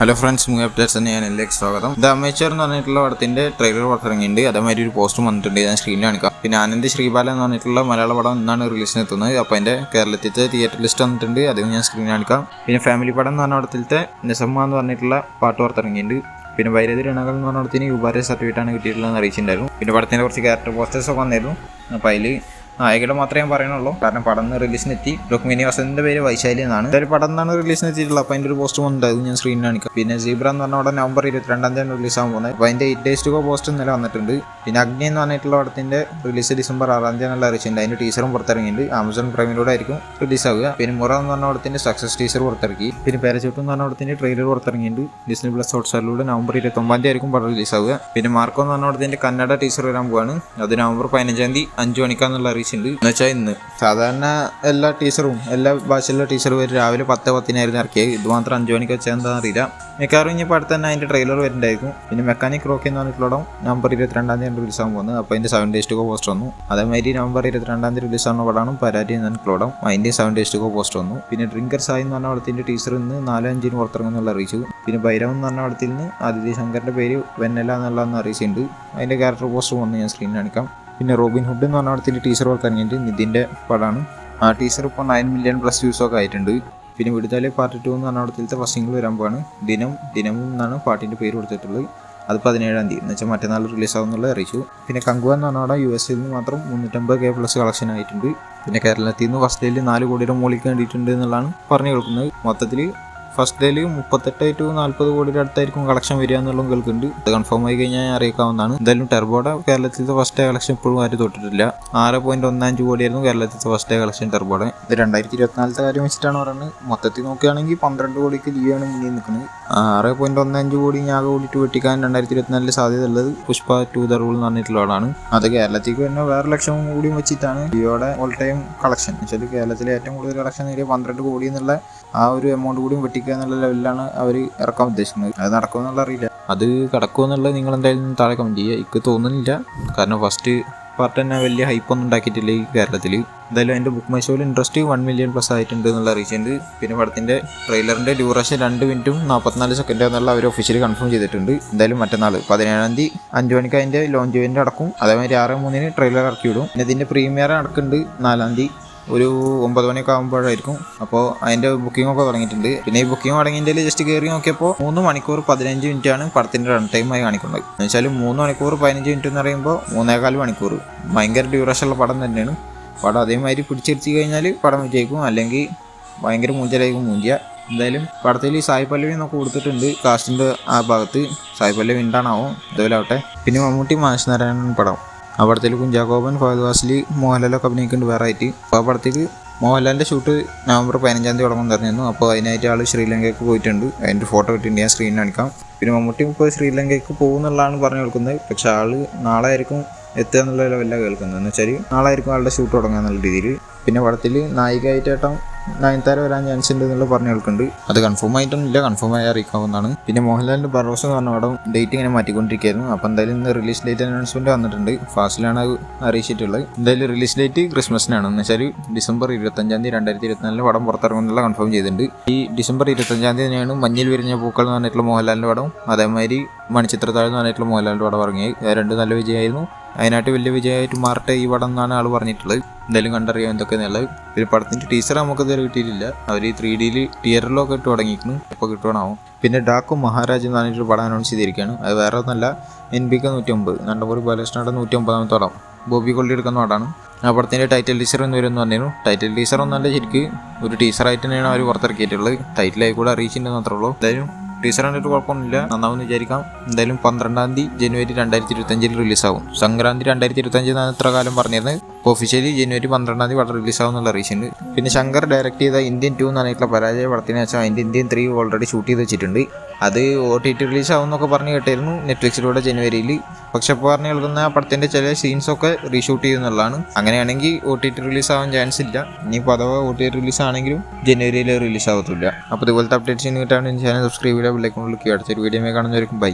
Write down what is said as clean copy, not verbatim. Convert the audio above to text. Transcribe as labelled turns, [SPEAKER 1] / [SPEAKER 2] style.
[SPEAKER 1] Hello friends, movie updates തന്നെ ഞാൻ എല്ലാവർക്കും സ്വാഗതം. ദ അമേച്ചർ എന്ന് പറഞ്ഞിട്ടുള്ള പടത്തിന്റെ ട്രെയിലർ പുറത്തിറങ്ങിയിട്ടുണ്ട്. അതേമാതിരി ഒരു പോസ്റ്റും വന്നിട്ടുണ്ട്. ഞാൻ സ്ക്രീനിൽ കാണിക്കാം. പിന്നെ ആനന്ദ് ശ്രീബാല എന്ന് പറഞ്ഞിട്ടുള്ള മലയാള പടം ഇന്നാണ് റിലീസിന് എത്തുന്നത്. അപ്പോൾ അതിന്റെ കേരളത്തിലത്തെ തിയേറ്റർ ലിസ്റ്റ് വന്നിട്ടുണ്ട്. അതും ഞാൻ സ്ക്രീനിൽ കാണിക്കാം. പിന്നെ ഫാമിലി പടം എന്ന് പറഞ്ഞ പടത്തിലത്തെ നിസമ്മ എന്ന് പറഞ്ഞിട്ടുള്ള പാട്ട് പുറത്തിറങ്ങിയിട്ടുണ്ട്. പിന്നെ വൈരതി രണകൾ എന്ന് പറഞ്ഞ പടത്തിന് യുബാര സർട്ടിഫിക്കറ്റാണ് കിട്ടിയിട്ടുള്ളതെന്ന് അറിയിച്ചിട്ടുണ്ടായിരുന്നു. പിന്നെ പടത്തിന്റെ കുറച്ച് ക്യാരക്ടർ പോസ്റ്റേഴ്സൊക്കെ വന്നിരുന്നു. അപ്പോൾ അതിൽ നായകയുടെ മാത്രമേ ഞാൻ പറയുന്നുള്ളൂ, കാരണം പടം റിലീസിനെത്തി. രുക്മിണി വസന്തിന്റെ പേര് വൈശാലി എന്നാണ്. എന്തായാലും പടം എന്നാണ് റിലീസിനെത്തിയിട്ടുള്ളത്. അപ്പോൾ അതിൻ്റെ ഒരു പോസ്റ്റ് വന്നിട്ടുണ്ട്, ഞാൻ സ്ക്രീനിൽ കാണിക്കാം. പിന്നെ സീബ്ര എന്ന് പറഞ്ഞ അവിടെ നവംബർ 22 റിലീസാകാൻ പോകുന്നത്. അപ്പോൾ അതിൻ്റെ 8 days to go പോസ്റ്റ് ഇന്നലെ വന്നിട്ടുണ്ട്. പിന്നെ അഗ്നി എന്ന് പറഞ്ഞിട്ടുള്ള പടത്തിന്റെ റിലീസ് ഡിസംബർ 6 എന്നുള്ള അറിയിച്ചിട്ടുണ്ട്. അതിന്റെ ടീച്ചറും പുറത്തിറങ്ങിയിട്ടുണ്ട്. ആമസോൺ പ്രൈമിലൂടെ ആയിരിക്കും റിലീസാവുക. പിന്നെ മുറ എന്ന് പറഞ്ഞ പടത്തിന്റെ സക്സസ് ടീച്ചർ പുറത്തിറക്കി. പിന്നെ പേരച്ചൂട്ട് എന്ന് പറഞ്ഞ പടത്തിന്റെ ട്രെയിലർ പുറത്തിറങ്ങിയിട്ടുണ്ട്. ഡിസ്നി പ്ലസ് ഹോട്ട്സ്റ്റാറിലൂടെ നവംബർ 29 ആയിരിക്കും പടം റിലീസാവുക. പിന്നെ മാർക്കോ എന്ന് പറഞ്ഞ പടത്തിന്റെ കന്നഡ ടീച്ചർ വരാൻ പോവാണ്. അത് നവംബർ 15 5 മണിക്കാന്നുള്ള അറിയിച്ചിട്ടുണ്ട്. എന്ന് വെച്ചാൽ ഇന്ന് സാധാരണ എല്ലാ ടീച്ചറും എല്ലാ ഭാഷയിലുള്ള ടീച്ചർ വരും രാവിലെ 10:10 ഇറക്കിയത്. ഇത് മാത്രം 5 മണിക്ക് വെച്ചാൽ എന്താ അറിയില്ല. മിക്കവാറും ഇനി അടുത്ത് തന്നെ അതിന്റെ ട്രെയിലർ വരുന്നുണ്ടായിരിക്കും. പിന്നെ മെക്കാനിക് റോക്കി എന്ന് പറഞ്ഞിട്ടുള്ള നവംബർ 22 റിലീസാകാൻ പോകുന്നത്. അപ്പോൾ അതിന്റെ 7 days to go പോസ്റ്റ് വന്നു. അതേമാതിരി നവംബർ 22 റിലീസാകുന്ന പടമാണ് പരാതി എന്ന ക്ലോഡം. അതിന്റെ 7 days to go പോസ്റ്റ് വന്നു. പിന്നെ ഡ്രിങ്കർ സായി എന്ന് പറഞ്ഞ പടത്തിന്റെ ടീച്ചർ ഇന്ന് 4-5 പുറത്തിറങ്ങുന്നുള്ള അറിയിച്ചു. പിന്നെ ഭൈരവ് എന്ന് പറഞ്ഞ പടത്തിൽ നിന്ന് ആദിത്യ ശങ്കറിന്റെ പേര് വെന്നല എന്നുള്ളതെന്ന് അറിയിച്ചിട്ടുണ്ട്. അതിന്റെ ക്യാരക്ടർ പോസ്റ്റ് വന്ന് ഞാൻ സ്ക്രീനിൽ കാണിക്കാം. പിന്നെ റോബിൻ ഹുഡ് എന്ന് പറഞ്ഞ പടത്തിന്റെ ടീച്ചർ പുറത്തിറങ്ങിയിട്ട് നിതിൻ്റെ പടമാണ്. ആ ടീച്ചർ ഇപ്പോൾ 9 million+ വ്യൂസൊക്കെ ആയിട്ടുണ്ട്. പിന്നെ വിടുതലെ പാർട്ട് 2 എന്ന് പറഞ്ഞ പടത്തിലത്തെ ഫസ്റ്റ് സിംഗിൾ വരാൻ പോവാണ്. ദിനവും എന്നാണ് പാട്ടിൻ്റെ പേര് കൊടുത്തിട്ടുള്ളത്. അത് 17 എന്ന് വെച്ചാൽ മറ്റന്നാൾ റിലീസാവുന്നുള്ളത് അറിയിച്ചു. പിന്നെ കങ്കുവ എന്ന് പറഞ്ഞ പടം US നിന്ന് മാത്രം 350K+ കളക്ഷൻ ആയിട്ടുണ്ട്. പിന്നെ കേരളത്തിൽ നിന്ന് ഫസ്റ്റ് ഡേയിൽ 4 കോടിയുടെ മുകളിൽ കണ്ടിട്ടുണ്ട് എന്നുള്ളതാണ് പറഞ്ഞു കേൾക്കുന്നത്. മൊത്തത്തിൽ ഫസ്റ്റ് ഡേയിൽ 38 to 40 കോടിയുടെ അടുത്തായിരിക്കും കളക്ഷൻ വരിക എന്നുള്ളതും കേൾക്കുന്നുണ്ട്. അത് കൺഫേം ആയി കഴിഞ്ഞാൽ അറിയിക്കാവുന്നതാണ്. എന്തായാലും ടെർബോയുടെ കേരളത്തിലത്തെ ഫസ്റ്റ് ഡേ കളക്ഷൻ ഇപ്പോഴും ആരും തൊട്ടിട്ടില്ല. 6.15 കോടിയായിരുന്നു കേരളത്തിലത്തെ ഫസ്റ്റ് ഡേ കളക്ഷൻ ടെർബോയുടെ. ഇത് 2024 കാര്യം വെച്ചിട്ടാണ് പറയുന്നത്. മൊത്തത്തിൽ നോക്കുകയാണെങ്കിൽ 12 കോടിക്ക് ലിയോയാണ് മുന്നിൽ നിൽക്കുന്നത്. 6.15 കോടി ഞാകെ കൂടിയിട്ട് വെട്ടിക്കാൻ 2024 സാധ്യത ഉള്ളത് പുഷ്പ 2 ദ റൂൾ എന്ന് പറഞ്ഞിട്ടുള്ളതാണ്. അത് കേരളത്തിലേക്ക് തന്നെ വേറെ ലക്ഷം കൂടിയും വെച്ചിട്ടാണ് ലിയോയുടെ ഓൾ ടൈം കളക്ഷൻ. വെച്ചാൽ കേരളത്തിലെ ഏറ്റവും കൂടുതൽ കളക്ഷൻ നേടിയ 12 കോടി എന്നുള്ള ആ ഒരു എമൗണ്ട് കൂടിയും വെട്ടിക്കുക എന്നുള്ള ലെവലിലാണ് അവർ ഇറക്കാൻ ഉദ്ദേശിക്കുന്നത്. അത് നടക്കുമെന്നുള്ള അറിയില്ല. അത് കിടക്കുമെന്നുള്ളത് നിങ്ങൾ എന്തായാലും താഴെ കമൻറ്റ് ചെയ്യുക. എനിക്ക് തോന്നുന്നില്ല, കാരണം ഫസ്റ്റ് പാർട്ട് തന്നെ വലിയ ഹൈപ്പൊന്നും ഉണ്ടാക്കിയിട്ടില്ല ഈ കേരളത്തിൽ. എന്തായാലും എൻ്റെ ബുക്ക് മൈ ഷോയിൽ ഇൻട്രസ്റ്റ് 1 million+ ആയിട്ടുണ്ട് എന്നുള്ള അറിയിച്ചിട്ടുണ്ട്. പിന്നെ പടത്തിൻ്റെ ട്രെയിലറിൻ്റെ ഡ്യൂറേഷൻ 2 minute 44 സെക്കൻഡ് എന്നുള്ള അവർ ഒഫീഷ്യലി കൺഫേം ചെയ്തിട്ടുണ്ട്. എന്തായാലും മറ്റന്നാൾ 17 5 മണിക്ക് അതിൻ്റെ ലോഞ്ച് ഇവൻ്റ് നടക്കും. അതേമാതിരി 6-3 ട്രെയിലർ ഇറക്കി വിടും. പിന്നെ ഇതിൻ്റെ പ്രീമിയർ നടക്കുന്നുണ്ട് 4 ഒരു 9 മണിയൊക്കെ ആകുമ്പോഴായിരിക്കും. അപ്പോൾ അതിൻ്റെ ബുക്കിംഗ് ഒക്കെ തുടങ്ങിയിട്ടുണ്ട്. പിന്നെ ഈ ബുക്കിംഗ് തുടങ്ങിയതിൽ ജസ്റ്റ് കയറി നോക്കിയപ്പോൾ 3 മണിക്കൂർ 15 മിനിറ്റാണ് പടത്തിൻ്റെ റൺ ടൈമായി കാണിക്കുന്നത്. എന്ന് വെച്ചാൽ 3 മണിക്കൂർ 15 മിനിറ്റ് എന്ന് പറയുമ്പോൾ 3.25 മണിക്കൂർ ഭയങ്കര ഡ്യൂറേഷനുള്ള പടം തന്നെയാണ്. പടം അതേമാതിരി പിടിച്ചിരുത്തി കഴിഞ്ഞാൽ പടം വിജയിക്കും, അല്ലെങ്കിൽ ഭയങ്കര മൂഞ്ചലായിരിക്കും മൂഞ്ചിയ. എന്തായാലും പടത്തിൽ സായി പല്ലവി എന്നൊക്കെ കൊടുത്തിട്ടുണ്ട് കാസ്റ്റിൻ്റെ ആ ഭാഗത്ത്. സായി പല്ലവി ഉണ്ടാണാവോ, ഇതുപോലെ ആവട്ടെ. പിന്നെ മമ്മൂട്ടി മാനസ് നാരായണൻ പടം. ആ പടത്തിൽ കുഞ്ചാക്കോബൻ, ഫഹദ് ഫാസിൽ, മോഹൻലാലൊക്കെ അഭിനയിക്കുന്നുണ്ട് വേറെ ആയിട്ട്. അപ്പോൾ ആ പടത്തിൽ മോഹൻലാലിൻ്റെ ഷൂട്ട് നവംബർ 15 തുടങ്ങുമെന്ന് പറഞ്ഞിരുന്നു. അപ്പോൾ അതിനായിട്ട് ആൾ ശ്രീലങ്കയ്ക്ക് പോയിട്ടുണ്ട്. അതിൻ്റെ ഫോട്ടോ കിട്ടിയിട്ടുണ്ട്, ഞാൻ സ്ക്രീനിൽ കാണിക്കാം. പിന്നെ മമ്മൂട്ടി ഇപ്പോൾ ശ്രീലങ്കയ്ക്ക് പോകുന്നുള്ളതാണ് പറഞ്ഞു കേൾക്കുന്നത്. പക്ഷേ ആൾ നാളെ ആയിരിക്കും എത്തുക എന്നുള്ള ലെവലിലാണ് കേൾക്കുന്നത്. എന്ന് വെച്ചാൽ നാളെ ആയിരിക്കും ആളുടെ ഷൂട്ട് തുടങ്ങുക എന്നുള്ള രീതിയിൽ. പിന്നെ പടത്തിൽ നായികയായിട്ടേട്ടം നയൻതാര വരാൻ ചാൻസ് ഉണ്ട് എന്നുള്ള പറഞ്ഞു കേൾക്കുന്നുണ്ട്. അത് കൺഫേം ആയിട്ടൊന്നുമില്ല, കൺഫേം ആയി അറിയിക്കാവുന്നതാണ്. പിന്നെ മോഹൻലാലിൻ്റെ ബറോസ് എന്ന് പറഞ്ഞ പടം ഡേറ്റ് ഇങ്ങനെ മാറ്റിക്കൊണ്ടിരിക്കുകയായിരുന്നു. അപ്പോൾ എന്തായാലും ഇന്ന് റിലീസ് ഡേറ്റ് അനൗൺസ്മെൻറ്റ് വന്നിട്ടുണ്ട്. ഫാസ്റ്റിലാണ് അത് അറിയിച്ചിട്ടുള്ളത്. എന്തായാലും റിലീസ് ഡേറ്റ് ക്രിസ്മസിനാണ്. എന്ന് വെച്ചാൽ ഡിസംബർ 25 2024 പടം പുറത്തിറങ്ങുന്നുള്ള കൺഫേം ചെയ്തിട്ടുണ്ട്. ഈ ഡിസംബർ 25 തന്നെയാണ് മഞ്ഞിൽ വിരിഞ്ഞ പൂക്കൾ എന്ന് പറഞ്ഞിട്ടുള്ള മോഹൻലാലിൻ്റെ പടം, അതേമാതിരി മണിച്ചിത്രത്താഴ് എന്ന് പറഞ്ഞിട്ടുള്ള മോഹൻലാലിൻ്റെ പടം ഇറങ്ങിയത്. 2 നല്ല വിജയമായിരുന്നു. അതിനായിട്ട് വലിയ വിജയമായിട്ട് മാറട്ടെ ഈ പടം എന്നാണ് ആൾ പറഞ്ഞിട്ടുള്ളത്. എന്തായാലും കണ്ടറിയാം എന്തൊക്കെയാണുള്ളത്. പിന്നെ പടത്തിൻ്റെ ടീച്ചർ നമുക്ക് ഇതുവരെ കിട്ടിയിട്ടില്ല. അവർ 3Dയിൽ തിയേറ്ററിലൊക്കെ ഇട്ട് തുടങ്ങിയിരിക്കുന്നു. ഇപ്പോൾ കിട്ടുവാനാവും. പിന്നെ ഡാക്കും മഹാരാജ് എന്ന് പറഞ്ഞിട്ട് പടം അനൗൺസ് ചെയ്തിരിക്കുകയാണ്. അത് വേറെ ഒന്നല്ല, NBK 109 നണ്ടപൂർ ബാലകൃഷ്ണയുടെ 109ാമത്തെ പടം ബോബി കൊള്ളി എടുക്കുന്ന പടമാണ്. ആ പടത്തിൻ്റെ ടൈറ്റിൽ ടീച്ചർ എന്ന് വരുമെന്ന് പറഞ്ഞിരുന്നു. ടൈറ്റിൽ ടീച്ചർ ഒന്നല്ല, ശരിക്ക് ഒരു ടീച്ചറായിട്ട് തന്നെയാണ് അവർ പുറത്തിറക്കിയിട്ടുള്ളത്. ടൈറ്റിലായി കൂടെ അറിയിച്ചിട്ടുണ്ടെന്ന് മാത്രമേ ഉള്ളൂ. എന്തായാലും ടീച്ചർ കണ്ടിട്ട് കുഴപ്പമൊന്നുമില്ല, നന്നാവുമെന്ന് വിചാരിക്കാം. എന്തായാലും 12 ജനുവരി 2025 റിലീസാവും. സംക്രാന്തി 2025 എന്നാണ് ഇത്ര കാലം പറഞ്ഞിരുന്നത്. ഇപ്പോൾ ഒഫീഷ്യലി ജനുവരി 12 പടം റിലീസാവും എന്നുള്ള അറിയിച്ചിട്ടുണ്ട്. പിന്നെ ശങ്കർ ഡയറക്റ്റ് ചെയ്ത ഇന്ത്യൻ 2 എന്ന് പറഞ്ഞിട്ടുള്ള പരാജയ പടത്തിന് വെച്ചാൽ അതിൻ്റെ ഇന്ത്യൻ 3 ഓൾറെഡി ഷൂട്ട് ചെയ്ത് വെച്ചിട്ടുണ്ട്. അത് OTT റിലീസാവും എന്നൊക്കെ പറഞ്ഞ് കേട്ടായിരുന്നു നെറ്റ്ഫ്ലിക്സിലൂടെ ജനുവരിയിൽ. പക്ഷെ ഇപ്പോൾ പറഞ്ഞു കേൾക്കുന്ന ആ പടത്തിൻ്റെ ചില സീൻസൊക്കെ റീഷൂട്ട് ചെയ്യുന്നുള്ളതാണ്. അങ്ങനെയാണെങ്കിൽ OTT റിലീസാവാൻ ചാൻസ് ഇല്ല. ഇനിയിപ്പോൾ അഥവാ OTT റിലീസാണെങ്കിലും ജനുവരിയിൽ റിലീസാവത്തില്ല. അപ്പോൾ ഇതുപോലത്തെ അപ്ഡേറ്റ്സ് കിട്ടാൻ ചാനൽ സബ്സ്ക്രൈബ് ചെയ്യുക, ബെൽ ഐക്കൺ ക്ലിക്ക് ചെയ്യുക. അടുത്തൊരു വീഡിയോ കാണുന്നവർക്കും ബൈ.